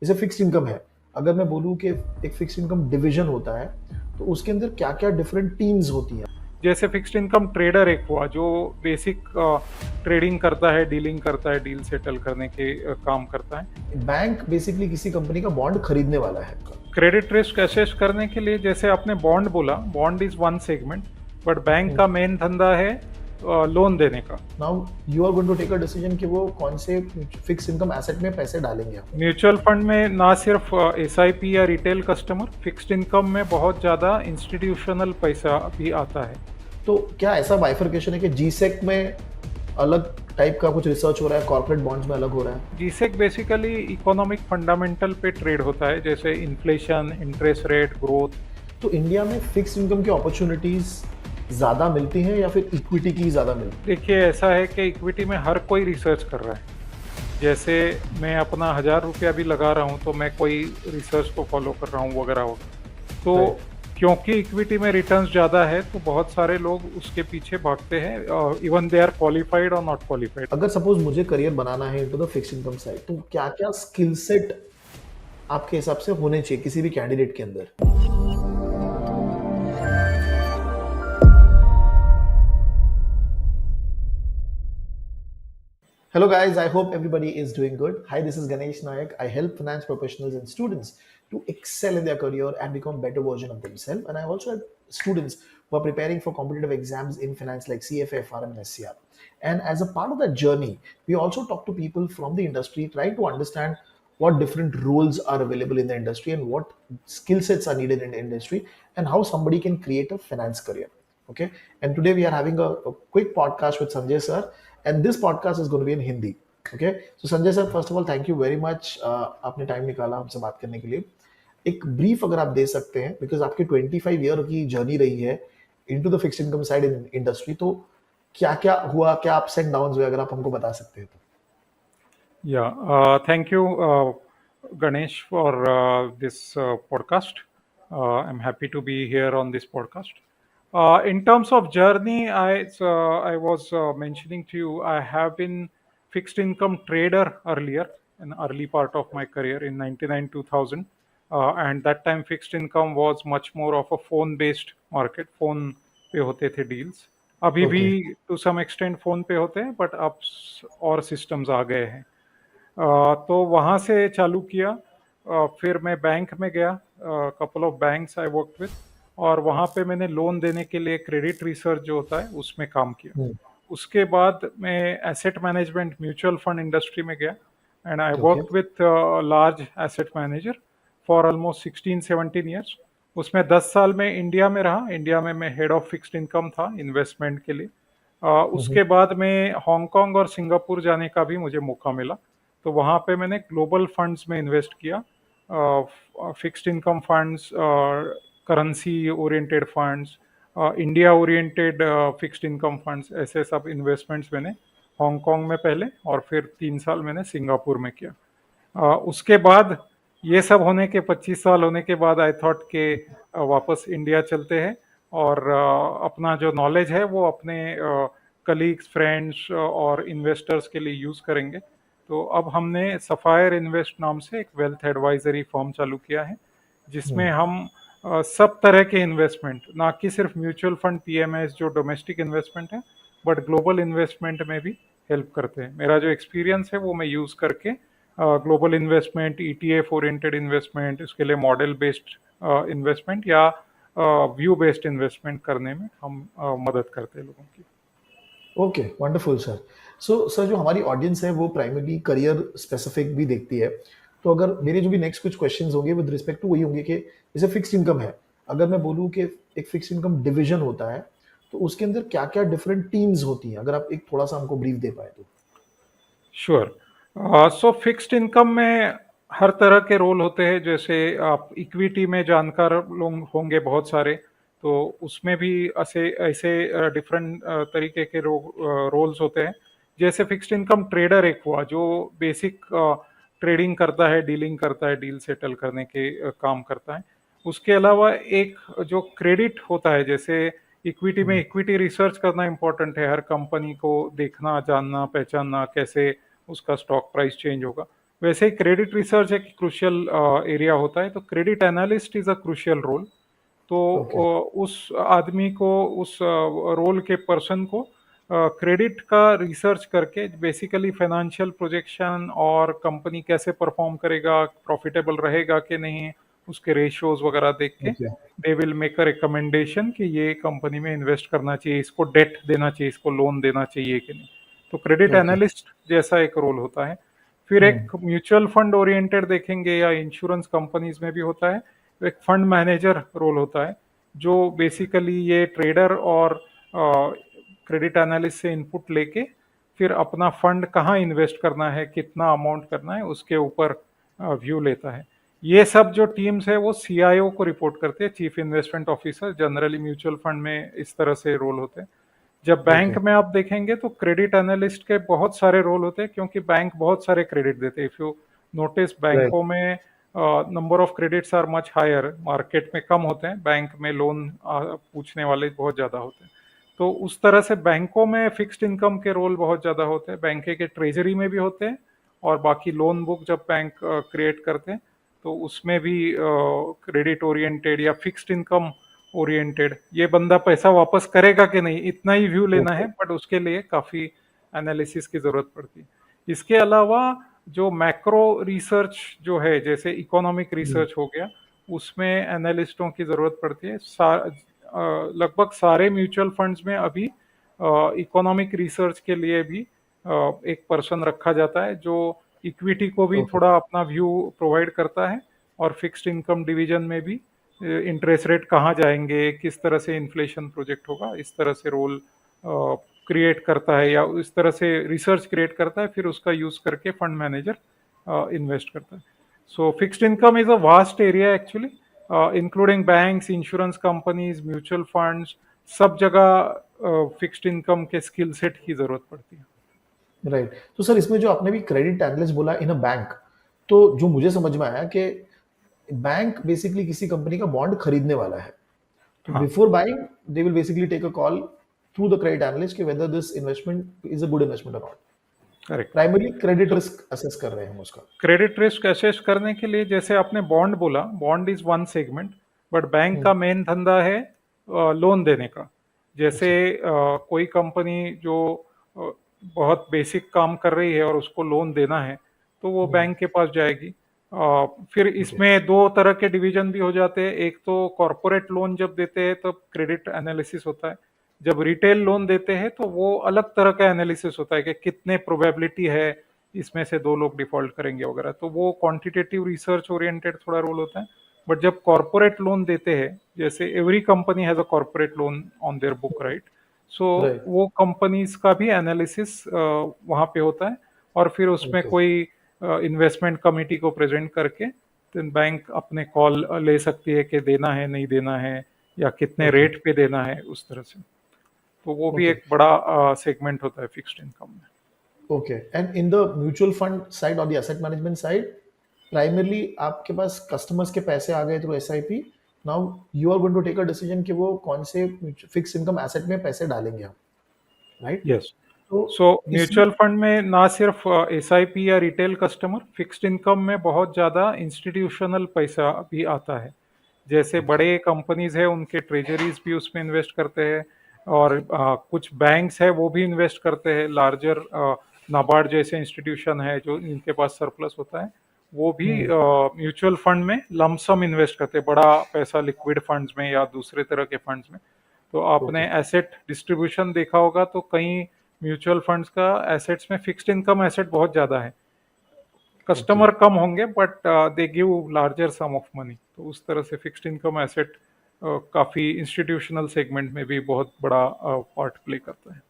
जैसे fixed income है, अगर मैं बोलूँ कि एक फिक्स्ड इनकम डिवीजन होता है, तो उसके अंदर क्या-क्या डिफरेंट टीम्स होती हैं? जैसे फिक्स्ड इनकम ट्रेडर एक हुआ जो बेसिक ट्रेडिंग करता है, डीलिंग करता है, डील सेटल करने के काम करता है। बैंक बेसिकली किसी कंपनी का बॉन्ड खरीदने वाला है। क्रेडिट रिस्क असेस करने के लिए जैसे आपने बॉन्ड बोला, bond is one segment, but bank का मेन धंधा है लोन देने का। Now you are going to take a decision कि वो कौन से फिक्स इनकम एसेट में पैसे डालेंगे आप। म्यूचुअल फंड में ना सिर्फ एसआईपी या रिटेल कस्टमर, फिक्स्ड इनकम में बहुत ज़्यादा इंस्टीट्यूशनल पैसा भी आता है। तो क्या ऐसा बाइफरकेशन है कि जीसेक में अलग टाइप का कुछ रिसर्च हो रहा है, कॉर्पोरेट बॉन्ड्स में अलग हो रहा है? जीसेक बेसिकली इकोनॉमिक फंडामेंटल पे ट्रेड होता है, जैसे इन्फ्लेशन, इंटरेस्ट रेट, ग्रोथ। तो इंडिया में फिक्स इनकम की अपॉर्चुनिटीज ज्यादा मिलती हैं या फिर इक्विटी की ज्यादा मिलती है? देखिए ऐसा है कि इक्विटी में हर कोई रिसर्च कर रहा है। जैसे मैं अपना 1000 रुपया भी लगा रहा हूँ तो मैं कोई रिसर्च को फॉलो कर रहा हूँ वगैरह वगैरह। तो राइट। क्योंकि इक्विटी में रिटर्न्स ज़्यादा है तो बहुत सारे लोग उसके पीछे भागते हैं, इवन दे आर क्वालिफाइड और नॉट क्वालिफाइड। अगर सपोज मुझे करियर बनाना है into the fix income side, तो क्या क्या स्किल सेट आपके हिसाब से होने चाहिए किसी भी कैंडिडेट के अंदर? Hello guys, I hope everybody is doing good. Hi, this is Ganesh Nayak. I help finance professionals and students to excel in their career and become better version of themselves. And I also help students who are preparing for competitive exams in finance like CFA, FRM, and SCR. And as a part of that journey, we also talk to people from the industry, trying to understand what different roles are available in the industry and what skill sets are needed in the industry and how somebody can create a finance career. Okay, and today we are having a quick podcast with Sanjay sir, and this podcast is going to be in Hindi. Okay, so Sanjay sir, first of all, thank you very much. आपने time निकाला हमसे बात करने के लिए। एक brief अगर आप दे सकते हैं, बिकॉज आपकी 25 ईयर की जर्नी रही है into the fixed income side in industry, तो क्या क्या हुआ, क्या अप्स एंड डाउन्स हुए, अगर आप हमको बता सकते हैं तो। Thank you, Ganesh, for this podcast. I'm happy to be here on this podcast. In terms of journey, I was mentioning to you, I have been fixed income trader earlier, in early part of my career in 99 2000, and that time fixed income was much more of a phone based market. phone पे होते थे deals. अभी भी okay. to some extent phone पे होते हैं, but अब और systems आ गए हैं। तो वहाँ से चालू किया। फिर मैं बैंक में गया, couple of banks I work with, और वहाँ पे मैंने लोन देने के लिए क्रेडिट रिसर्च जो होता है उसमें काम किया। उसके बाद मैं asset management mutual fund industry में गया, and I okay. Work with large asset manager for almost 16-17 years. उसमें 10 साल में इंडिया में रहा। इंडिया में मैं हेड ऑफ फिक्स्ड इनकम था इन्वेस्टमेंट के लिए। उसके बाद में हांगकांग और सिंगापुर जाने का भी मुझे मौका मिला। तो वहाँ पे मैंने ग्लोबल फंड्स में इन्वेस्ट किया, fixed income funds, currency oriented funds, India oriented fixed income funds, ऐसे सब इन्वेस्टमेंट्स मैंने हांगकांग में पहले, और फिर 3 साल मैंने सिंगापुर में किया। उसके बाद ये सब होने के 25 साल होने के बाद आई थॉट के वापस इंडिया चलते हैं, और अपना जो नॉलेज है वो अपने कलीग्स, फ्रेंड्स और इन्वेस्टर्स के लिए यूज़ करेंगे। तो अब हमने सफ़ायर इन्वेस्ट नाम से एक वेल्थ एडवाइजरी फर्म चालू किया है, जिसमें हम सब तरह के इन्वेस्टमेंट, ना कि सिर्फ म्यूचुअल फंड पीएमएस जो डोमेस्टिक इन्वेस्टमेंट है, बट ग्लोबल इन्वेस्टमेंट में भी हेल्प करते हैं। मेरा जो एक्सपीरियंस है वो मैं यूज़ करके global investment, ETF oriented investment, इसके लिए मॉडल बेस्ड इन्वेस्टमेंट या व्यू बेस्ड इन्वेस्टमेंट करने में हम मदद करते हैं लोगों की। Okay, wonderful sir. So sir, जो हमारी ऑडियंस है वो प्राइमरली करियर स्पेसिफिक भी देखती है, तो अगर मेरे जो भी नेक्स्ट कुछ क्वेश्चंस होंगे विद रिस्पेक्ट टू वही होंगे कि जैसे फिक्स्ड इनकम है, अगर मैं बोलूँ कि एक फिक्स्ड इनकम डिवीजन होता है, तो उसके अंदर क्या क्या डिफरेंट टीम्स होती हैं, अगर आप एक थोड़ा सा हमको ब्रीफ दे पाए तो। श्योर। सो फिक्स्ड इनकम में हर तरह के रोल होते हैं। जैसे आप इक्विटी में जानकार लोग होंगे बहुत सारे, तो उसमें भी ऐसे ऐसे डिफरेंट तरीके के रोल्स होते हैं। जैसे फिक्स्ड इनकम ट्रेडर एक हुआ जो बेसिक ट्रेडिंग करता है, डीलिंग करता है, डील सेटल करने के काम करता है। उसके अलावा एक जो क्रेडिट होता है, जैसे इक्विटी में इक्विटी रिसर्च करना इम्पोर्टेंट है, हर कंपनी को देखना, जानना, पहचानना कैसे उसका स्टॉक प्राइस चेंज होगा। वैसे ही क्रेडिट रिसर्च एक क्रूशियल एरिया होता है, तो credit analyst is a crucial role. तो ओके। उस आदमी को, उस रोल के पर्सन को क्रेडिट का रिसर्च करके बेसिकली फाइनेंशियल प्रोजेक्शन और कंपनी कैसे परफॉर्म करेगा, प्रॉफिटेबल रहेगा कि नहीं, उसके रेशियोज वगैरह देख के okay. They will make a recommendation कि ये कंपनी में इन्वेस्ट करना चाहिए, इसको डेट देना चाहिए, इसको लोन देना चाहिए कि नहीं। तो क्रेडिट ओके। एनालिस्ट जैसा एक रोल होता है। फिर हम्म। एक म्यूचुअल फंड ओरिएंटेड देखेंगे या इंश्योरेंस कंपनीज में भी होता है, एक फंड मैनेजर रोल होता है, जो बेसिकली ये ट्रेडर और क्रेडिट एनालिस्ट से इनपुट लेके फिर अपना फंड कहाँ इन्वेस्ट करना है, कितना अमाउंट करना है, उसके ऊपर व्यू लेता है। ये सब जो टीम्स है वो सीआईओ को रिपोर्ट करते हैं, chief investment officer. Generally mutual fund में इस तरह से रोल होते हैं। जब बैंक ओके। में आप देखेंगे तो क्रेडिट एनालिस्ट के बहुत सारे रोल होते हैं, क्योंकि बैंक बहुत सारे क्रेडिट देते हैं। If you notice, right. बैंकों में number of credits are much higher, market में कम होते हैं, बैंक में लोन पूछने वाले बहुत ज़्यादा होते हैं। तो उस तरह से बैंकों में फिक्स्ड इनकम के रोल बहुत ज़्यादा होते हैं, बैंक के ट्रेजरी में भी होते हैं, और बाकी लोन बुक जब बैंक क्रिएट करते हैं तो उसमें भी क्रेडिट ओरिएंटेड या फिक्स्ड इनकम ओरिएंटेड, ये बंदा पैसा वापस करेगा कि नहीं, इतना ही व्यू लेना ओके। है, बट उसके लिए काफ़ी एनालिसिस की ज़रूरत पड़ती है। इसके अलावा जो मैक्रो रिसर्च जो है, जैसे इकोनॉमिक रिसर्च हो गया, उसमें एनालिस्टों की ज़रूरत पड़ती है। लगभग सारे म्यूचुअल फंड्स में अभी इकोनॉमिक रिसर्च के लिए भी एक पर्सन रखा जाता है, जो इक्विटी को भी ओके। थोड़ा अपना व्यू प्रोवाइड करता है, और फिक्स्ड इनकम डिवीजन में भी इंटरेस्ट रेट कहाँ जाएंगे, किस तरह से इन्फ्लेशन प्रोजेक्ट होगा, इस तरह से रोल क्रिएट करता है, या इस तरह से रिसर्च क्रिएट करता है, फिर उसका यूज करके फंड मैनेजर इन्वेस्ट करता है। सो fixed income is a vast area actually, including banks, insurance companies, mutual funds, सब जगह फिक्स्ड इनकम के स्किल सेट की जरूरत पड़ती है। राइट। तो सर इसमें जो आपने भी क्रेडिट एनालिस्ट बोला इन अ बैंक, तो जो मुझे समझ में आया कि बैंक बेसिकली किसी कंपनी का बॉन्ड खरीदने वाला है, तो हाँ, before buying they will basically take a call through the credit analyst कि whether this investment is a good investment और नॉट। करेक्ट। प्राइमरली क्रेडिट तो रिस्क असेस कर रहे हैं हम उसका। क्रेडिट रिस्क असेस करने के लिए, जैसे आपने बॉन्ड बोला, bond is one segment, but bank hmm. का मेन धंधा है लोन देने का। जैसे अच्छा। कोई कंपनी जो अ, बहुत बेसिक काम कर रही है और उसको लोन देना है, तो वो हम्म। बैंक के पास जाएगी। फिर ओके। इसमें दो तरह के डिवीजन भी हो जाते हैं। एक तो कॉरपोरेट लोन जब देते हैं तब क्रेडिट एनालिसिस होता है। जब रिटेल लोन देते हैं तो वो अलग तरह का एनालिसिस होता है कि कितने प्रोबेबिलिटी है इसमें से दो लोग डिफॉल्ट करेंगे वगैरह, तो वो क्वांटिटेटिव रिसर्च ओरिएंटेड थोड़ा रोल होता है। बट जब कॉरपोरेट लोन देते हैं, जैसे every company has a corporate loan on their book, right? So right. वो कंपनीज का भी एनालिसिस वहाँ पे होता है, और फिर उसमें ओके। कोई इन्वेस्टमेंट कमिटी को प्रेजेंट करके then बैंक अपने कॉल ले सकती है कि देना है, नहीं देना है, या कितने ओके। रेट पे देना है, उस तरह से। तो वो भी ओके। एक बड़ा सेगमेंट होता है फिक्स्ड इनकम में। Okay. And in the mutual fund side और the asset management side, primarily आपके पास कस्टमर्स के पैसे आ गए through SIP, now you are going to take a decision कि वो कौन से फिक्स इनकम एसेट में पैसे डालेंगे हम, राइट? यस। तो सो इसमें। म्यूचुअल फंड में ना सिर्फ एसआईपी या रिटेल कस्टमर, फिक्स्ड इनकम में बहुत ज़्यादा इंस्टीट्यूशनल पैसा भी आता है। जैसे ओके। बड़े कंपनीज है, उनके ट्रेजरीज भी उसमें इन्वेस्ट करते हैं, और कुछ बैंक्स है वो भी इन्वेस्ट करते हैं। लार्जर नाबार्ड जैसे इंस्टीट्यूशन है जो इनके पास सरप्लस होता है, वो भी हम्म। म्यूचुअल फंड में लमसम इन्वेस्ट करते हैं, बड़ा पैसा लिक्विड फंड्स में या दूसरे तरह के फंड्स में। तो आपने ओके। एसेट डिस्ट्रीब्यूशन देखा होगा, तो कई म्यूचुअल फंड्स का एसेट्स में फिक्स्ड इनकम एसेट बहुत ज़्यादा है। ओके। कस्टमर कम होंगे, but they give larger sum of money. तो उस तरह से फिक्स्ड इनकम एसेट काफ़ी इंस्टीट्यूशनल सेगमेंट में भी बहुत बड़ा पार्ट प्ले करता है।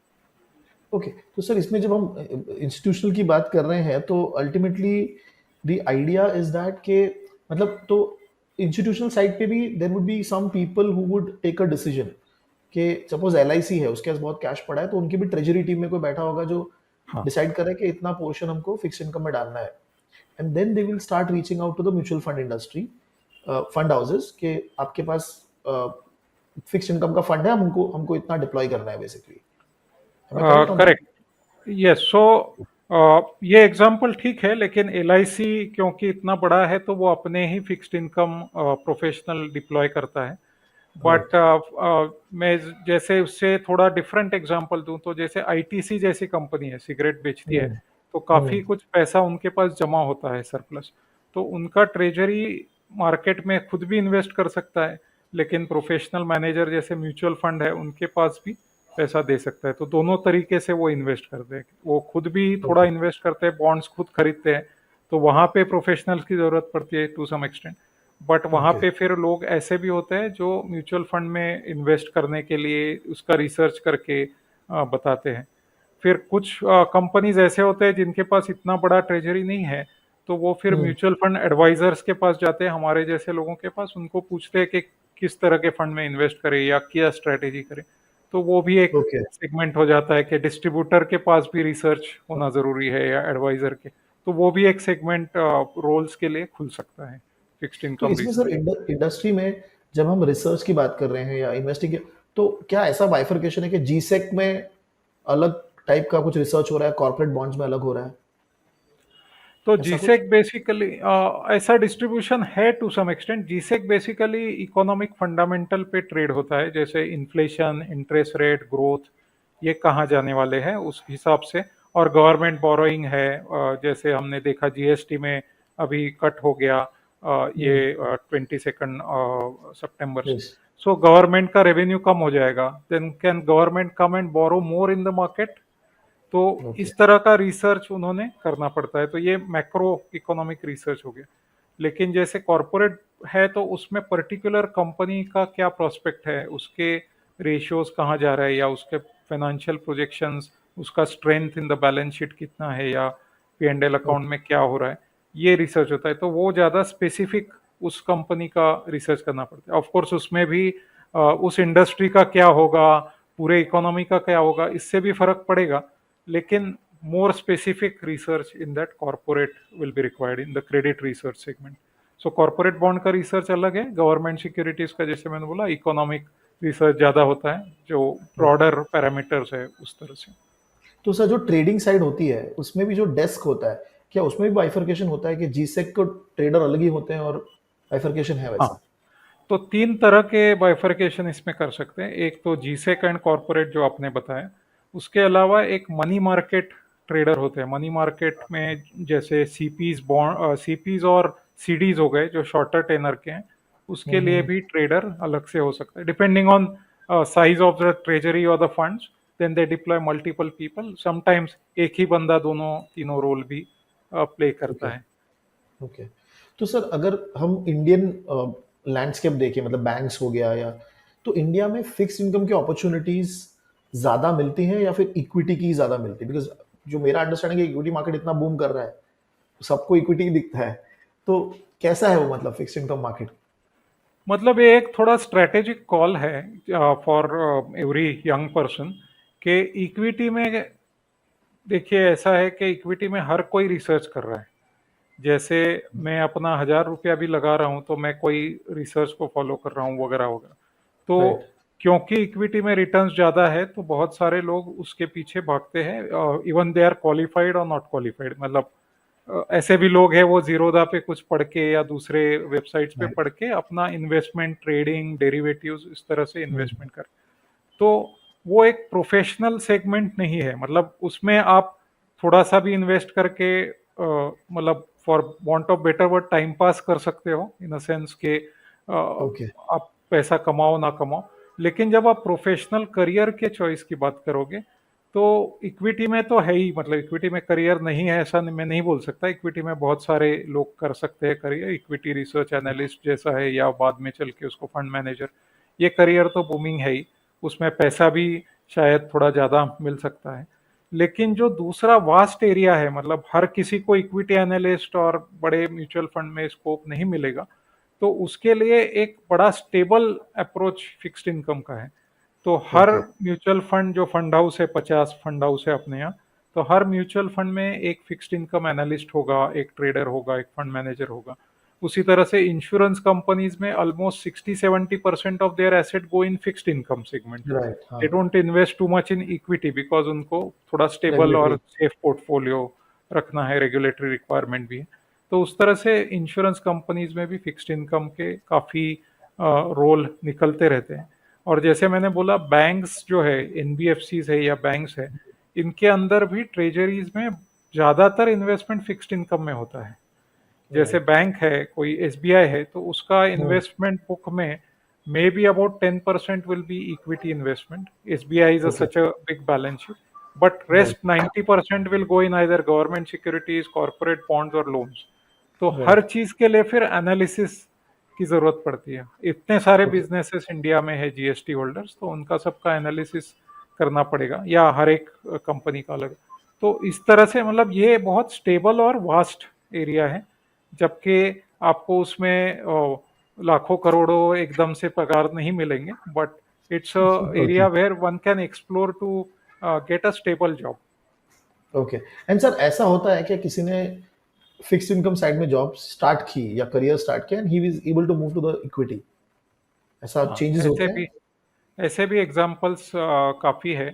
ओके। तो सर इसमें जब हम इंस्टीट्यूशनल की बात कर रहे हैं तो ultimately the idea is that के मतलब तो इंस्टीट्यूशनल साइड पे भी there would be some people who would take a decision कि सपोज एलआईसी है, उसके पास बहुत कैश पड़ा है, तो उनकी भी ट्रेजरी टीम में कोई बैठा होगा जो हाँ, डिसाइड करे कि इतना पोर्शन हमको फिक्स इनकम में डालना है, and then they will start reaching out to the mutual fund industry, fund houses के आपके पास फिक्स इनकम का फंड है, हमको हमको इतना डिप्लॉय करना है basically. Am I correct on that? Correct. Yes. So ये एग्जाम्पल ठीक है, लेकिन LIC क्योंकि इतना बड़ा है तो वो अपने ही फिक्स्ड इनकम प्रोफेशनल डिप्लॉय करता है। राइट। बट मैं जैसे उससे थोड़ा डिफरेंट एग्जांपल दूं तो जैसे ITC जैसी कंपनी है, सिगरेट बेचती है, हम्म। तो काफी हम्म। कुछ पैसा उनके पास जमा होता है सरप्लस। तो उनका ट्रेजरी मार्केट में खुद भी इन्वेस्ट कर सकता है, लेकिन प्रोफेशनल मैनेजर जैसे म्यूचुअल फंड है उनके पास भी पैसा दे सकता है। तो दोनों तरीके से वो इन्वेस्ट करते हैं, वो खुद भी थोड़ा ओके। इन्वेस्ट करते हैं, बॉन्ड्स खुद खरीदते हैं। तो वहां पे प्रोफेशनल्स की जरूरत पड़ती है टू सम एक्सटेंट। बट वहाँ ओके। पे फिर लोग ऐसे भी होते हैं जो म्यूचुअल फंड में इन्वेस्ट करने के लिए उसका रिसर्च करके बताते हैं। फिर कुछ कंपनीज ऐसे होते हैं जिनके पास इतना बड़ा ट्रेजरी नहीं है, तो वो फिर हम्म। म्यूचुअल फंड एडवाइजर्स के पास जाते हैं, हमारे जैसे लोगों के पास, उनको पूछते हैं कि किस तरह के फंड में इन्वेस्ट करें या क्या स्ट्रेटेजी करें। तो वो भी एक ओके। सेगमेंट हो जाता है कि डिस्ट्रीब्यूटर के पास भी रिसर्च होना जरूरी है या एडवाइजर के। तो वो भी एक सेगमेंट रोल्स के लिए खुल सकता है, फिक्स्ड तो इनकम इसमें सर रिसर्च। इंडस्ट्री में जब हम रिसर्च की बात कर रहे हैं या इन्वेस्टिंग, तो क्या ऐसा बाइफरकेशन है कि जीसेक में अलग टाइप का कुछ रिसर्च हो रहा है, कॉर्पोरेट बॉन्ड्स में अलग हो रहा है, तो ऐसा कुछ? जीसेक बेसिकली ऐसा डिस्ट्रीब्यूशन है to some extent. G Sec basically economic fundamental पे ट्रेड होता है, जैसे इन्फ्लेशन, इंटरेस्ट रेट, ग्रोथ, ये कहाँ जाने वाले हैं उस हिसाब से। और गवर्नमेंट बोरोइंग है, जैसे हमने देखा GST में अभी कट हो गया, हम्म। ये 22 सितंबर से। यस। सो गवर्नमेंट का रेवेन्यू कम हो जाएगा, then can government come and borrow more in the market. तो ओके। इस तरह का रिसर्च उन्होंने करना पड़ता है। तो ये मैक्रो इकोनॉमिक रिसर्च हो गया। लेकिन जैसे कॉरपोरेट है तो उसमें पर्टिकुलर कंपनी का क्या प्रोस्पेक्ट है, उसके रेशियोज कहाँ जा रहा है, या उसके फाइनेंशियल प्रोजेक्शंस, उसका strength in the balance sheet कितना है, या P&L अकाउंट ओके। में क्या हो रहा है, ये रिसर्च होता है। तो वो ज़्यादा स्पेसिफिक उस कंपनी का रिसर्च करना पड़ता है। ऑफ कोर्स उसमें भी उस इंडस्ट्री का क्या होगा, पूरे इकोनॉमी का क्या होगा, इससे भी फर्क पड़ेगा। लेकिन more specific research in that corporate will be required in the credit research segment. So corporate bond का रिसर्च अलग है, गवर्नमेंट सिक्योरिटीज का जैसे मैंने बोला इकोनॉमिक रिसर्च ज्यादा होता है, जो ओके। ब्रॉडर पैरामीटर्स है उस तरह से। तो सर जो ट्रेडिंग साइड होती है उसमें भी जो डेस्क होता है, क्या उसमें भी बाइफरकेशन होता है कि जीसेक को ट्रेडर अलग ही होते हैं और बाइफरकेशन है हाँ, वैसा? तो तीन तरह के बाइफरकेशन इसमें कर सकते हैं। एक तो जीसेक एंड कॉरपोरेट जो आपने बताया, उसके अलावा एक मनी मार्केट ट्रेडर होते हैं। मनी मार्केट में जैसे सीपीज, बॉन्ड, सीपीज और सीडीज हो गए जो शॉर्टर टेनर के हैं, उसके लिए हम्म। भी ट्रेडर अलग से हो सकता है, depending on size of the treasury और the funds. Then they deploy multiple people, sometimes एक ही बंदा दोनों तीनों रोल भी प्ले करता ओके। है। ओके। तो सर अगर हम इंडियन लैंडस्केप देखें, मतलब बैंक्स हो गया या, तो इंडिया में फिक्स इनकम की अपॉर्चुनिटीज ज्यादा मिलती हैं या फिर इक्विटी की ज्यादा मिलती है? बिकॉज जो मेरा अंडरस्टैंडिंग है, इक्विटी मार्केट इतना बूम कर रहा है, सबको इक्विटी दिखता है, तो कैसा है वो, मतलब फिक्स इनकम मार्केट? मतलब ये एक थोड़ा स्ट्रेटेजिक कॉल है फॉर एवरी यंग पर्सन कि इक्विटी में, देखिए ऐसा है कि इक्विटी में हर कोई रिसर्च कर रहा है। जैसे मैं अपना 1,000 रुपया भी लगा रहा हूँ तो मैं कोई रिसर्च को फॉलो कर रहा हूँ वगैरह वगैरह। तो राइट। क्योंकि इक्विटी में रिटर्न्स ज़्यादा है तो बहुत सारे लोग उसके पीछे भागते हैं, इवन दे आर क्वालिफाइड और नॉट क्वालिफाइड। मतलब ऐसे भी लोग हैं वो जीरोधा पे कुछ पढ़ के या दूसरे वेबसाइट्स पे राइट। पढ़ के अपना इन्वेस्टमेंट, ट्रेडिंग, डेरिवेटिव्स, इस तरह से इन्वेस्टमेंट कर। तो वो एक प्रोफेशनल सेगमेंट नहीं है। मतलब उसमें आप थोड़ा सा भी इन्वेस्ट करके मतलब for want of better word time pass कर सकते हो, इन अ सेंस के ओके। आप पैसा कमाओ ना कमाओ। लेकिन जब आप प्रोफेशनल करियर के चॉइस की बात करोगे तो इक्विटी में तो है ही, मतलब इक्विटी में करियर नहीं है ऐसा मैं नहीं बोल सकता। इक्विटी में बहुत सारे लोग कर सकते हैं करियर, इक्विटी रिसर्च एनालिस्ट जैसा है, या बाद में चल के उसको फंड मैनेजर, ये करियर तो बूमिंग है ही। उसमें पैसा भी शायद थोड़ा ज़्यादा मिल सकता है। लेकिन जो दूसरा वास्ट एरिया है, मतलब हर किसी को इक्विटी एनालिस्ट और बड़े म्यूचुअल फंड में स्कोप नहीं मिलेगा, तो उसके लिए एक बड़ा स्टेबल अप्रोच फिक्स्ड इनकम का है। तो हर ओके। म्यूचुअल फंड जो फंड हाउस है, 50 फंड हाउस है अपने यहाँ, तो हर म्यूचुअल फंड में एक फिक्स्ड इनकम एनालिस्ट होगा, एक ट्रेडर होगा, एक फंड मैनेजर होगा। उसी तरह से इंश्योरेंस कंपनीज में almost 60-70% of their asset go in fixed income segment. Right. हाँ। They don't invest too much in equity because उनको थोड़ा स्टेबल रेगुलेटरी। और सेफ पोर्टफोलियो रखना है, रेगुलेटरी रिक्वायरमेंट भी है। तो उस तरह से इंश्योरेंस कंपनीज में भी फिक्स्ड इनकम के काफ़ी रोल निकलते रहते हैं। और जैसे मैंने बोला, बैंक्स जो है, एनबीएफसीज है या बैंक्स है, इनके अंदर भी ट्रेजरीज में ज़्यादातर इन्वेस्टमेंट फिक्स्ड इनकम में होता है। जैसे राइट। बैंक है, कोई एसबीआई है, तो उसका इन्वेस्टमेंट बुक में may be about 10% will be equity investment. SBI is okay. Such a big balance sheet, but right. Rest 90% will go in either government securities, corporate bonds और loans. तो हर right. चीज के लिए फिर एनालिसिस की जरूरत पड़ती है। इतने सारे ओके। बिजनेसेस इंडिया में है, जीएसटी होल्डर्स, तो उनका सबका एनालिसिस करना पड़ेगा, या हर एक कंपनी का अलग। तो इस तरह से मतलब ये बहुत स्टेबल और वास्ट एरिया है, जबकि आपको उसमें लाखों करोड़ों एकदम से पगार नहीं मिलेंगे, but it's a okay. Area where one can explore to get a stable job. Okay. And sir, ऐसा होता है क्या किसी ने फिक्स्ड इनकम साइड में जॉब स्टार्ट की या करियर स्टार्ट किया and he was able to move to the equity, ऐसा हाँ, चेंजेस ऐसे होते हैं? भी ऐसे भी एग्जाम्पल्स काफ़ी है।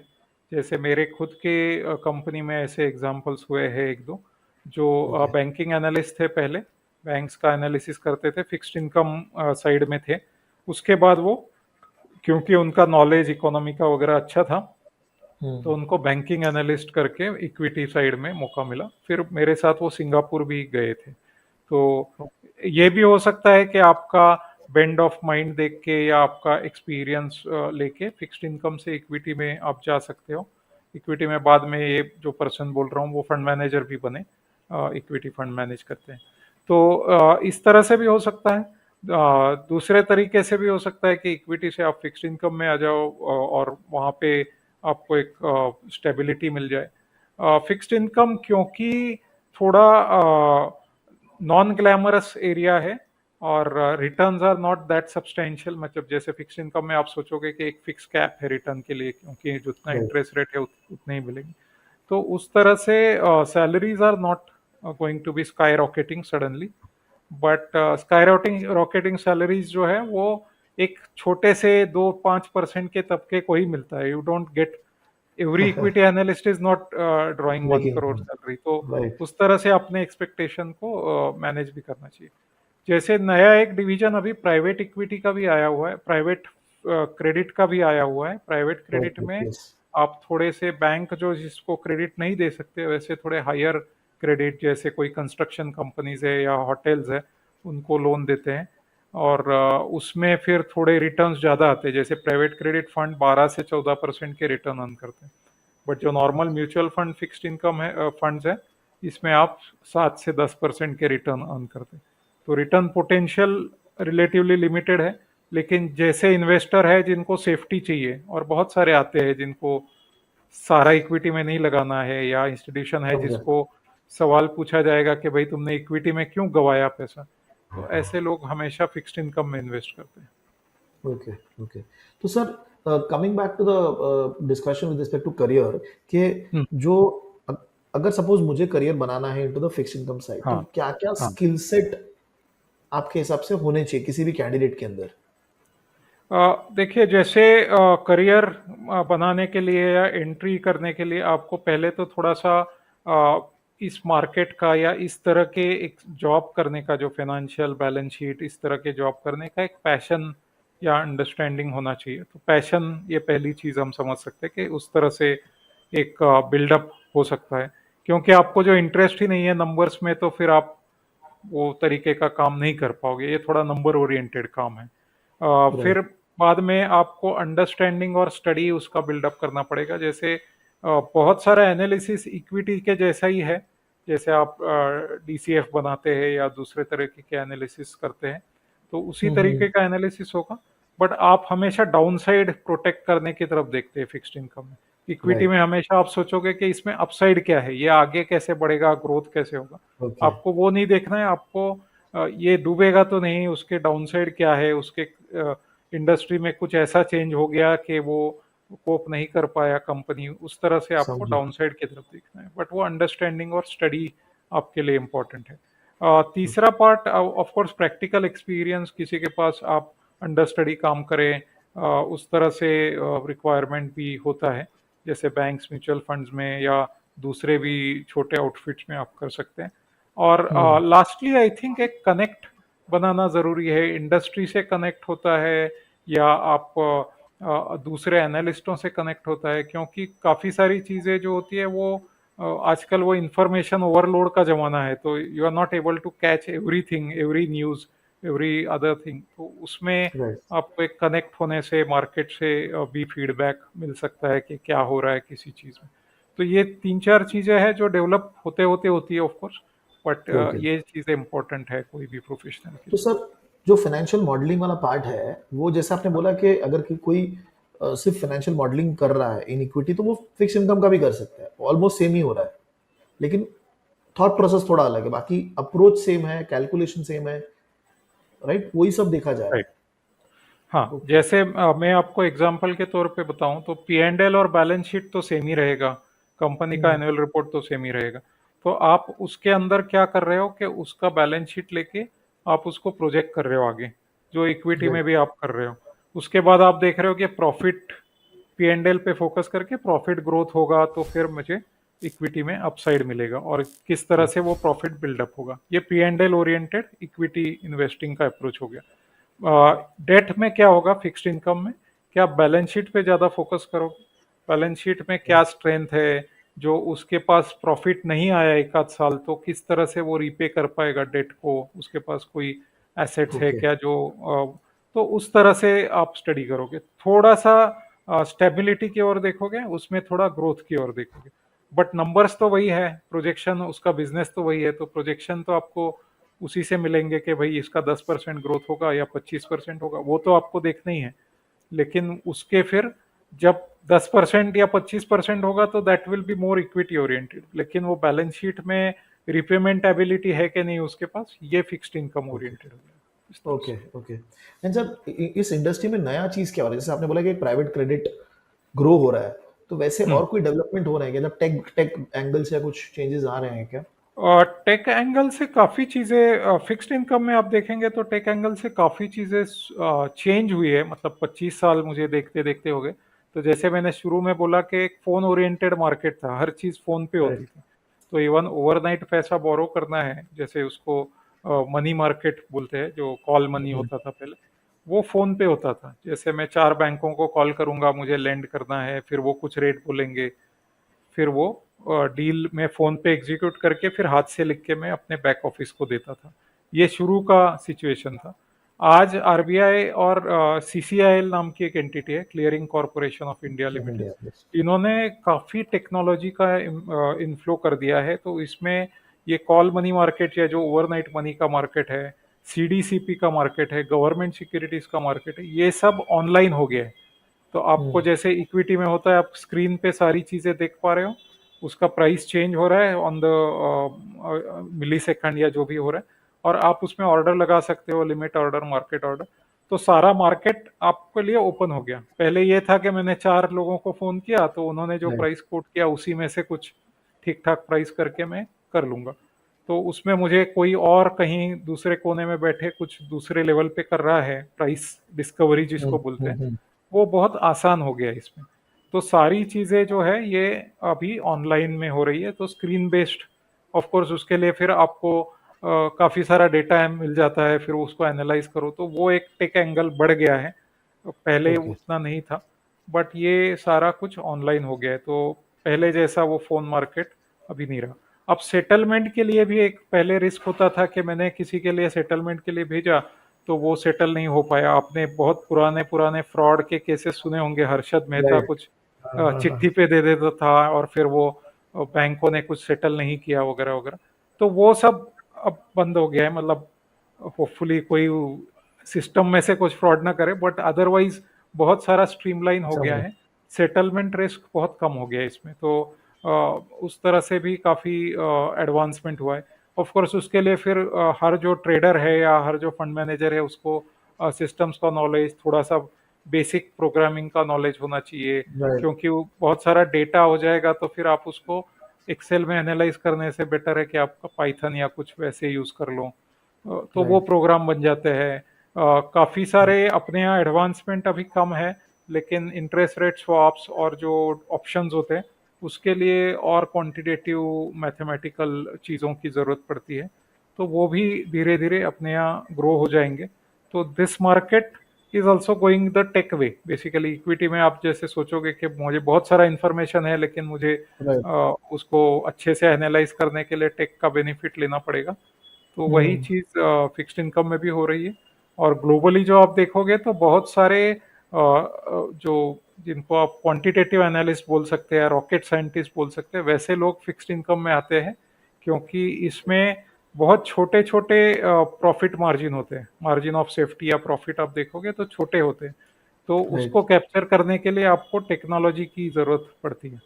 जैसे मेरे खुद के कंपनी में ऐसे एग्जाम्पल्स हुए हैं एक दो, जो ओके। बैंकिंग एनालिस्ट थे पहले, बैंक्स का एनालिसिस करते थे, फिक्स्ड इनकम साइड में थे। उसके बाद वो, क्योंकि उनका नॉलेज इकोनॉमी का वगैरह अच्छा था, तो हम्म। उनको बैंकिंग एनालिस्ट करके इक्विटी साइड में मौका मिला। फिर मेरे साथ वो सिंगापुर भी गए थे। तो ये भी हो सकता है कि आपका बेंड ऑफ माइंड देख के या आपका एक्सपीरियंस लेके फिक्स्ड इनकम से इक्विटी में आप जा सकते हो। इक्विटी में बाद में ये जो पर्सन बोल रहा हूँ वो फंड मैनेजर भी बने, इक्विटी फंड मैनेज करते हैं। तो इस तरह से भी हो सकता है। दूसरे तरीके से भी हो सकता है कि इक्विटी से आप फिक्स्ड इनकम में आ जाओ, और वहाँ पे आपको एक स्टेबिलिटी मिल जाए। फिक्स्ड इनकम क्योंकि थोड़ा नॉन ग्लैमरस एरिया है, और returns are not that substantial. मतलब जैसे फिक्स्ड इनकम में आप सोचोगे कि एक फिक्स कैप है रिटर्न के लिए, क्योंकि जितना राइट। इंटरेस्ट रेट है उतने ही मिलेंगे। तो उस तरह से salaries are not going to be sky rocketing suddenly, but sky rocketing salaries जो है वो एक छोटे से 2-5% के तबके को ही मिलता है। You don't get, every equity analyst is not drawing one making. Crore salary. तो राइट। उस तरह से अपने एक्सपेक्टेशन को मैनेज भी करना चाहिए। जैसे नया एक डिवीजन अभी प्राइवेट इक्विटी का भी आया हुआ है, प्राइवेट क्रेडिट का भी आया हुआ है। Private credit okay. में यस। आप थोड़े से बैंक जो जिसको क्रेडिट नहीं दे सकते, वैसे थोड़े हायर क्रेडिट, जैसे कोई कंस्ट्रक्शन कंपनीज है या होटल्स है, उनको लोन देते हैं। और उसमें फिर थोड़े रिटर्न्स ज़्यादा आते हैं। जैसे प्राइवेट क्रेडिट फंड 12 से 14% के रिटर्न अर्न करते हैं, बट जो normal mutual fund fixed income है, फंड्स है, इसमें आप 7 से 10% के रिटर्न अर्न करते हैं। तो रिटर्न पोटेंशियल रिलेटिवली लिमिटेड है। लेकिन जैसे इन्वेस्टर है जिनको सेफ्टी चाहिए, और बहुत सारे आते हैं जिनको सारा इक्विटी में नहीं लगाना है, या इंस्टीट्यूशन है समझा। जिसको सवाल पूछा जाएगा कि भाई तुमने इक्विटी में क्यों गवाया पैसा, तो ऐसे लोग हमेशा फिक्स्ड इनकम में इन्वेस्ट करते हैं। ओके। ओके। तो sir, coming back to the discussion with respect to career, कि हम्म, जो अ- अगर सपोज मुझे करियर बनाना है into the fixed income side, तो हाँ, क्या क्या हाँ। स्किल सेट आपके हिसाब से होने चाहिए किसी भी कैंडिडेट के अंदर? देखिए, जैसे करियर बनाने के लिए या एंट्री करने के लिए आपको पहले तो थोड़ा सा इस मार्केट का या इस तरह के एक जॉब करने का, जो फाइनेंशियल बैलेंस शीट इस तरह के जॉब करने का एक पैशन या अंडरस्टैंडिंग होना चाहिए। तो पैशन, ये पहली चीज़ हम समझ सकते हैं कि उस तरह से एक बिल्डअप हो सकता है। क्योंकि आपको जो इंटरेस्ट ही नहीं है नंबर्स में, तो फिर आप वो तरीके का काम नहीं कर पाओगे। ये थोड़ा नंबर ओरिएंटेड काम है। फिर राइट। बाद में आपको अंडरस्टैंडिंग और स्टडी उसका बिल्डअप करना पड़ेगा। जैसे बहुत सारा एनालिसिस इक्विटी के जैसा ही है। जैसे आप डीसीएफ बनाते हैं या दूसरे तरीके के एनालिसिस करते हैं, तो उसी हम्म। तरीके का एनालिसिस होगा। बट आप हमेशा डाउन साइड प्रोटेक्ट करने की तरफ देखते हैं फिक्स्ड इनकम में। इक्विटी में राइट। हमेशा आप सोचोगे कि इसमें अपसाइड क्या है, ये आगे कैसे बढ़ेगा, ग्रोथ कैसे होगा। ओके। आपको वो नहीं देखना है। आपको ये डूबेगा तो नहीं, उसके डाउनसाइड क्या है, उसके इंडस्ट्री में कुछ ऐसा चेंज हो गया कि वो कोप नहीं कर पाया कंपनी, उस तरह से आपको समझा। डाउनसाइड की तरफ देखना है। बट वो अंडरस्टैंडिंग और स्टडी आपके लिए इम्पोर्टेंट है। तीसरा part, of course practical experience, किसी के पास आप अंडर स्टडी काम करें, उस तरह से रिक्वायरमेंट भी होता है। जैसे बैंक्स, म्यूचुअल फंड्स में या दूसरे भी छोटे आउटफिट्स में आप कर सकते हैं। और हम्म। लास्टली आई थिंक एक कनेक्ट बनाना ज़रूरी है, इंडस्ट्री से कनेक्ट होता है या आप दूसरे एनालिस्टों से कनेक्ट होता है, क्योंकि काफ़ी सारी चीज़ें जो होती है वो आजकल वो इंफॉर्मेशन ओवरलोड का ज़माना है, तो you are not able to catch everything, every news, every other thing. तो उसमें राइट। आपको एक कनेक्ट होने से मार्केट से भी फीडबैक मिल सकता है कि क्या हो रहा है किसी चीज़ में। तो ये 3-4 चीज़ें हैं जो डेवलप होते होते होती है ऑफ कोर्स, बट ओके। ये चीज़ें इंपॉर्टेंट है कोई भी प्रोफेशनल के तो लिए। सर, जो फाइनेंशियल मॉडलिंग वाला पार्ट है, वो जैसे आपने बोला कि अगर कोई सिर्फ फाइनेंशियल मॉडलिंग कर रहा है इन इक्विटी, तो वो फिक्स इनकम का भी कर सकता है, ऑलमोस्ट सेम ही हो रहा है, लेकिन थॉट प्रोसेस थोड़ा अलग है, बाकी अप्रोच सेम है, कैलकुलेशन सेम है, राइट, वही सब देखा जा रहा राइट। हाँ, है। ओके। जैसे मैं आपको एग्जांपल के तौर पे बताऊं तो पी एंड एल और बैलेंस शीट तो सेम ही रहेगा, कंपनी का हम्म। एनुअल रिपोर्ट तो सेम ही रहेगा। तो आप उसके अंदर क्या कर रहे हो कि उसका बैलेंस शीट लेके आप उसको प्रोजेक्ट कर रहे हो आगे, जो इक्विटी में राइट। भी आप कर रहे हो। उसके बाद आप देख रहे हो कि प्रॉफिट, पी एंड एल पे फोकस करके प्रॉफिट ग्रोथ होगा तो फिर मुझे इक्विटी में अपसाइड मिलेगा, और किस तरह से वो प्रॉफिट बिल्डअप होगा। ये P and L oriented equity investing का अप्रोच हो गया। डेट में क्या होगा, फिक्स्ड इनकम में क्या आप बैलेंस शीट पे ज़्यादा फोकस करोगे, बैलेंस शीट में क्या स्ट्रेंथ है, जो उसके पास प्रॉफिट नहीं आया एक आध साल तो किस तरह से वो रीपे कर पाएगा डेट को, उसके पास कोई एसेट्स है ओके। क्या जो तो उस तरह से आप स्टडी करोगे, थोड़ा सा स्टेबिलिटी की ओर देखोगे, उसमें थोड़ा ग्रोथ की ओर देखोगे। बट नंबर्स तो वही है, प्रोजेक्शन उसका बिजनेस तो वही है, तो प्रोजेक्शन तो आपको उसी से मिलेंगे कि भाई इसका 10% ग्रोथ होगा या 25% होगा, वो तो आपको देखना ही है। लेकिन उसके फिर जब 10% या 25% होगा तो that will be more equity oriented, लेकिन वो बैलेंस शीट में रिपेमेंट एबिलिटी है कि नहीं उसके पास, ये फिक्स्ड इनकम ओके। ओरिएंटेड हो गया इस तरह ओके। से। ओके। एंड सर, इस इंडस्ट्री में नया चीज क्या हो रहा है? जैसे आपने बोला कि प्राइवेट क्रेडिट ग्रो हो रहा है, तो वैसे हम्म। और कोई डेवलपमेंट हो रहे हैं क्या? मतलब टेक टेक एंगल से या कुछ चेंजेस आ रहे हैं क्या? और टेक एंगल से काफ़ी चीज़ें, फिक्स्ड इनकम में आप देखेंगे तो टेक एंगल से काफ़ी चीज़ें चेंज हुई है, मतलब 25 साल मुझे देखते देखते हो गए। तो जैसे मैंने शुरू में बोला कि एक फ़ोन ओरिएंटेड मार्केट था, हर चीज़ फ़ोन पे होती राइट। थी। तो इवन ओवरनाइट पैसा बोरो करना है, जैसे उसको मनी मार्केट बोलते हैं, जो कॉल मनी होता था पहले, वो फ़ोन पे होता था। जैसे मैं 4 बैंकों को कॉल करूंगा, मुझे लेंड करना है, फिर वो कुछ रेट बोलेंगे, फिर वो डील में फ़ोन पे एग्जीक्यूट करके फिर हाथ से लिख के मैं अपने बैक ऑफिस को देता था। ये शुरू का सिचुएशन था। आज आरबीआई और सीसीआईएल नाम की एक एंटिटी है, clearing corporation of India limited, India, yes. इन्होंने काफ़ी टेक्नोलॉजी का इन्फ्लो कर दिया है। तो इसमें ये कॉल मनी मार्केट या जो ओवरनाइट मनी का मार्केट है, सीडीसीपी का मार्केट है, गवर्नमेंट सिक्योरिटीज का मार्केट है, ये सब ऑनलाइन हो गया है। तो आपको हम्म। जैसे इक्विटी में होता है, आप स्क्रीन पे सारी चीजें देख पा रहे हो, उसका प्राइस चेंज हो रहा है ऑन द मिली सेकंड या जो भी हो रहा है, और आप उसमें ऑर्डर लगा सकते हो, लिमिट ऑर्डर, मार्केट ऑर्डर। तो सारा मार्केट आपके लिए ओपन हो गया। पहले ये था कि मैंने 4 लोगों को फोन किया तो उन्होंने जो राइट। प्राइस कोट किया उसी में से कुछ ठीक ठाक प्राइस करके मैं कर लूंगा। तो उसमें मुझे कोई और कहीं दूसरे कोने में बैठे कुछ दूसरे लेवल पे कर रहा है, प्राइस डिस्कवरी जिसको बोलते हैं, हम्म। वो बहुत आसान हो गया है इसमें। तो सारी चीज़ें जो है ये अभी ऑनलाइन में हो रही है, तो स्क्रीन बेस्ड, ऑफ कोर्स उसके लिए फिर आपको काफ़ी सारा डेटा मिल जाता है, फिर उसको एनालाइज करो, तो वो एक टेक एंगल बढ़ गया है। पहले ओके। उतना नहीं था, बट ये सारा कुछ ऑनलाइन हो गया है, तो पहले जैसा वो फ़ोन मार्केट अभी नहीं रहा। अब सेटलमेंट के लिए भी एक पहले रिस्क होता था कि मैंने किसी के लिए सेटलमेंट के लिए भेजा तो वो सेटल नहीं हो पाया। आपने बहुत पुराने पुराने फ्रॉड के केसेस सुने होंगे, हर्षद मेहता राइट। कुछ हाँ, हाँ, चिट्ठी हाँ। पे दे देता था और फिर वो बैंकों ने कुछ सेटल नहीं किया वगैरह वगैरह। तो वो सब अब बंद हो गया है, मतलब होपफुली कोई सिस्टम में से कुछ फ्रॉड ना करे, बट अदरवाइज बहुत सारा स्ट्रीमलाइन हो गया समझ। है। सेटलमेंट रिस्क बहुत कम हो गया है इसमें, तो उस तरह से भी काफ़ी एडवांसमेंट हुआ है। ऑफ कोर्स उसके लिए फिर हर जो ट्रेडर है या हर जो फंड मैनेजर है उसको सिस्टम्स का नॉलेज, थोड़ा सा बेसिक प्रोग्रामिंग का नॉलेज होना चाहिए, राइट। क्योंकि वो बहुत सारा डेटा हो जाएगा तो फिर आप उसको एक्सेल में एनालाइज करने से बेटर है कि आपका पाइथन या कुछ वैसे यूज़ कर लो। तो वो राइट। प्रोग्राम बन जाते हैं। काफ़ी सारे अपने यहाँ एडवांसमेंट अभी कम है, लेकिन इंटरेस्ट रेट स्वैप्स और जो ऑप्शंस होते हैं उसके लिए और क्वांटिटेटिव मैथमेटिकल चीज़ों की ज़रूरत पड़ती है, तो वो भी धीरे धीरे अपने यहाँ ग्रो हो जाएंगे। तो this market is also going the tech way. Basically equity में आप जैसे सोचोगे कि मुझे बहुत सारा इन्फॉर्मेशन है लेकिन मुझे राइट। उसको अच्छे से एनालाइज करने के लिए टेक का बेनिफिट लेना पड़ेगा। तो वही हम्म। चीज़ फिक्स्ड इनकम में भी हो रही है। और ग्लोबली जो आप देखोगे तो बहुत सारे जो जिनको आप क्वांटिटेटिव एनालिस्ट बोल सकते हैं, रॉकेट साइंटिस्ट बोल सकते हैं, वैसे लोग फिक्स्ड इनकम में आते हैं, क्योंकि इसमें बहुत छोटे छोटे प्रॉफिट मार्जिन होते हैं। मार्जिन ऑफ सेफ्टी या प्रॉफिट आप देखोगे तो छोटे होते हैं। तो राइट। उसको कैप्चर करने के लिए आपको टेक्नोलॉजी की ज़रूरत पड़ती है।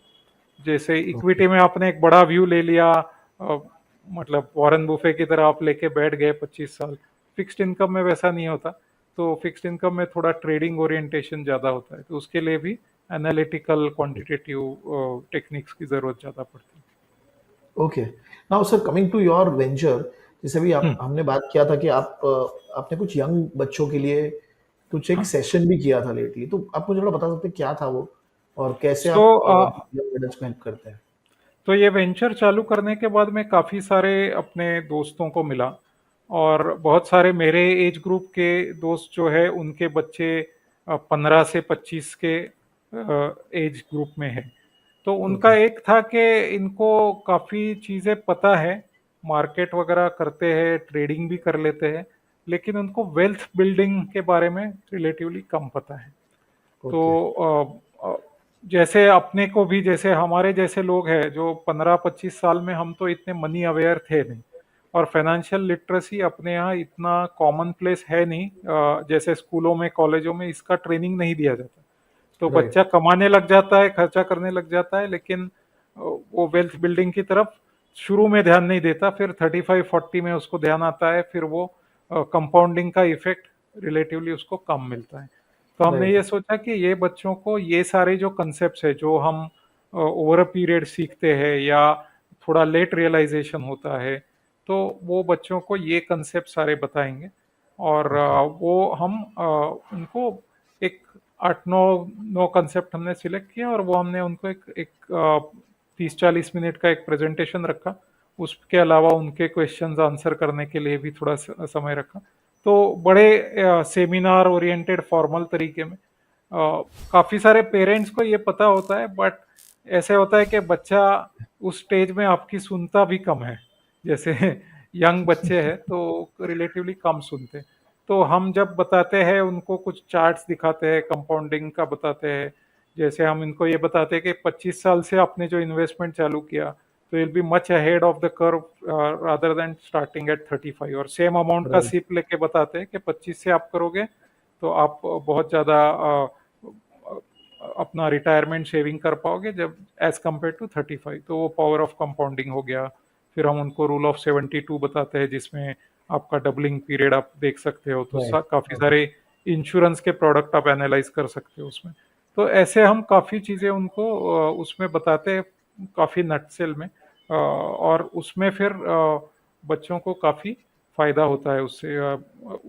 जैसे ओके। इक्विटी में आपने एक बड़ा व्यू ले लिया, अ, मतलब वॉरेन बुफे की तरह आप लेके बैठ गए 25 साल। फिक्स्ड इनकम में वैसा नहीं होता। तो फिक्स्ड इनकम में थोड़ा ट्रेडिंग ओरिएंटेशन ज़्यादा होता है, तो उसके लिए भी एनालिटिकल क्वांटिटेटिव टेक्निक्स की ज़रूरत ज़्यादा पड़ती okay. Now sir, coming to your venture, जैसे भी है। आप हमने बात किया था कि आप आपने कुछ यंग बच्चों के लिए कुछ एक हाँ। सेशन भी किया था लेटली, तो आप मुझे थोड़ा बता सकते हैं क्या था वो, और कैसे सो आप यंग एडल्ट्स को हेल्प करते हैं? तो ये वेंचर चालू करने के बाद मैं काफ़ी सारे अपने दोस्तों को मिला, और बहुत सारे मेरे एज ग्रुप के दोस्त जो है उनके बच्चे 15 से 25 के एज ग्रुप में है। तो उनका ओके। एक था कि इनको काफ़ी चीज़ें पता है, मार्केट वगैरह करते हैं, ट्रेडिंग भी कर लेते हैं, लेकिन उनको वेल्थ बिल्डिंग के बारे में रिलेटिवली कम पता है। तो ओके। जैसे अपने को भी, जैसे हमारे जैसे लोग हैं जो 15-25 साल में, हम तो इतने मनी अवेयर थे नहीं, और फाइनेंशियल लिटरेसी अपने यहाँ इतना कॉमन प्लेस है नहीं। जैसे स्कूलों में, कॉलेजों में इसका ट्रेनिंग नहीं दिया जाता। तो राइट। बच्चा कमाने लग जाता है, खर्चा करने लग जाता है, लेकिन वो वेल्थ बिल्डिंग की तरफ शुरू में ध्यान नहीं देता। फिर 35-40 में उसको ध्यान आता है, फिर वो कंपाउंडिंग का इफेक्ट रिलेटिवली उसको कम मिलता है। तो हमने राइट। ये सोचा कि ये बच्चों को ये सारे जो कंसेप्ट है, जो हम ओवर अ पीरियड सीखते हैं या थोड़ा लेट रियलाइजेशन होता है, तो वो बच्चों को ये कंसेप्ट सारे बताएंगे। और ओके। वो हम उनको एक 8-9 कंसेप्ट हमने सिलेक्ट किया, और वो हमने उनको एक एक 30-40 मिनट का एक प्रेजेंटेशन रखा। उसके अलावा उनके क्वेश्चंस आंसर करने के लिए भी थोड़ा समय रखा। तो बड़े सेमिनार ओरिएंटेड फॉर्मल तरीके में, काफ़ी सारे पेरेंट्स को ये पता होता है, बट ऐसे होता है कि बच्चा उस स्टेज में आपकी सुनता भी कम है। जैसे यंग बच्चे हैं तो रिलेटिवली कम सुनते हैं। तो हम जब बताते हैं उनको, कुछ चार्ट्स दिखाते हैं, कंपाउंडिंग का बताते हैं। जैसे हम इनको ये बताते हैं कि 25 साल से आपने जो इन्वेस्टमेंट चालू किया, तो will be much ahead of the curve rather than starting at 35। और सेम अमाउंट का राइट। सिप लेके बताते हैं कि 25 से आप करोगे तो आप बहुत ज़्यादा अपना रिटायरमेंट सेविंग कर पाओगे, जब एज कम्पेयर टू 35। तो वो पावर ऑफ कंपाउंडिंग हो गया। फिर हम उनको रूल ऑफ 72 बताते हैं, जिसमें आपका डबलिंग पीरियड आप देख सकते हो। तो राइट। काफ़ी राइट। सारे इंश्योरेंस के प्रोडक्ट आप एनालाइज कर सकते हो उसमें। तो ऐसे हम काफ़ी चीज़ें उनको उसमें बताते हैं, काफ़ी नटसेल में। और उसमें फिर बच्चों को काफ़ी फ़ायदा होता है उससे।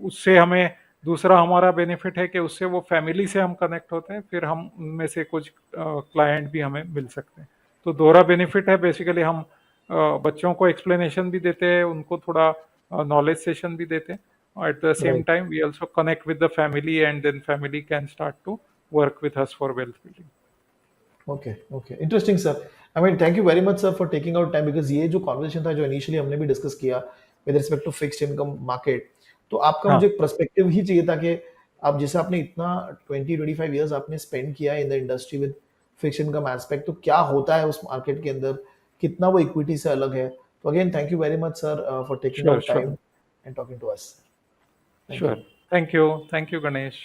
उससे हमें दूसरा हमारा बेनिफिट है कि उससे वो फैमिली से हम कनेक्ट होते हैं, फिर हम उनमें से कुछ क्लाइंट भी हमें मिल सकते हैं। तो दोहरा बेनिफिट है। बेसिकली हम बच्चों को एक्सप्लेनेशन भी देते हैं, उनको थोड़ा नॉलेज सेशन भी देते हैं। At the same right. Time we also connect with the family, and then family can start to work with us for wealth building. Okay. Okay, interesting sir. I mean, thank you very much sir for taking out time, because ये जो conversation था, जो initially हमने भी discuss किया with respect to fixed income market, तो आपका हाँ। मुझे पर्सपेक्टिव ही चाहिए था कि आप जैसे आपने इतना 20-25 ईयर्स आपने स्पेंड किया in the industry with fixed income aspect, तो क्या होता है उस मार्केट के अंदर, कितना वो इक्विटी से अलग है। तो again thank you very much sir for taking sure out sure time and talking to us. Thank sure. You. Thank you Ganesh.